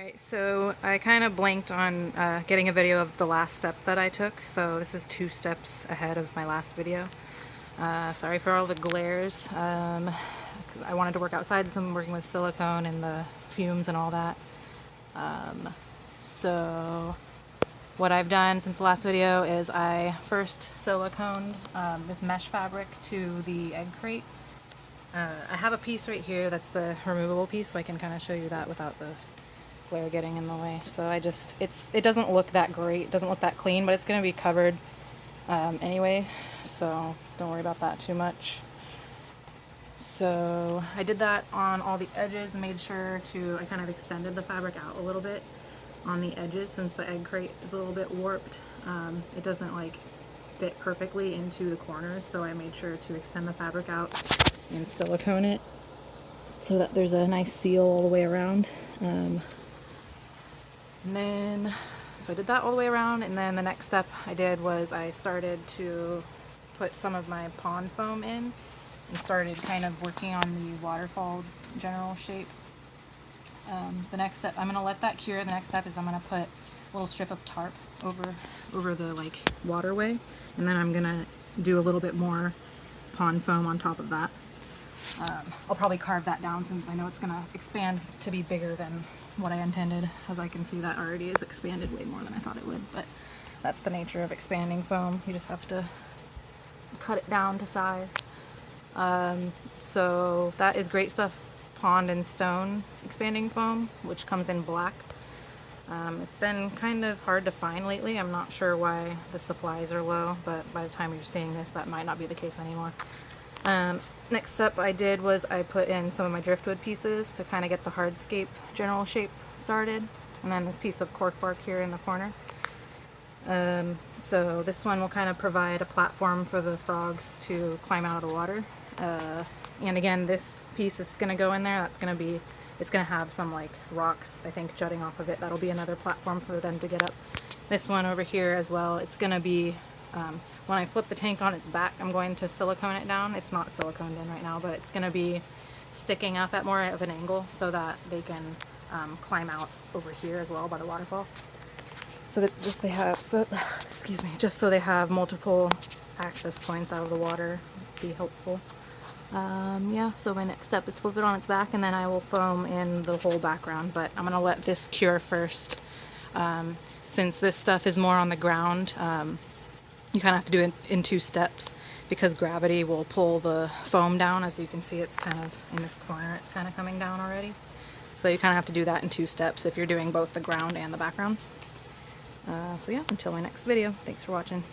Alright, so I kind of blanked on getting a video of the last step that I took, so this is 2 steps ahead of my last video. Sorry for all the glares. I wanted to work outside, so I'm working with silicone and the fumes and all that. So what I've done since the last video is I first siliconed this mesh fabric to the egg crate. I have a piece right here that's the removable piece, so I can kind of show you that without the glare getting in the way. So it doesn't look that great, it doesn't look that clean, but it's going to be covered anyway, so don't worry about that too much. So I did that on all the edges and made sure I kind of extended the fabric out a little bit on the edges since the egg crate is a little bit warped. It doesn't like fit perfectly into the corners, so I made sure to extend the fabric out and silicone it so that there's a nice seal all the way around. So I did that all the way around, and then the next step I did was I started to put some of my pond foam in and started kind of working on the waterfall general shape. The next step, I'm going to let that cure. The next step is I'm going to put a little strip of tarp over the like waterway, and then I'm going to do a little bit more pond foam on top of that. I'll probably carve that down since I know it's going to expand to be bigger than what I intended, as I can see that already is expanded way more than I thought it would, but that's the nature of expanding foam. You just have to cut it down to size. So that is Great Stuff Pond and Stone expanding foam, which comes in black. It's been kind of hard to find lately. I'm not sure why the supplies are low, but by the time you're seeing this, that might not be the case anymore. Next step I did was I put in some of my driftwood pieces to kind of get the hardscape general shape started, and then this piece of cork bark here in the corner. So this one will kind of provide a platform for the frogs to climb out of the water. And again, this piece is going to go in there. It's going to have some like rocks, I think, jutting off of it. That'll be another platform for them to get up. This one over here as well, it's going to be, when I flip the tank on its back, I'm going to silicone it down. It's not siliconed in right now, but it's going to be sticking up at more of an angle so that they can climb out over here as well by the waterfall. So that just so they have multiple access points out of the water, be helpful. Yeah, so my next step is to flip it on its back, and then I will foam in the whole background, but I'm going to let this cure first. Since this stuff is more on the ground, you kind of have to do it in 2 steps because gravity will pull the foam down. As you can see, it's kind of in this corner, it's kind of coming down already. So you kind of have to do that in 2 steps if you're doing both the ground and the background. So yeah, until my next video, thanks for watching.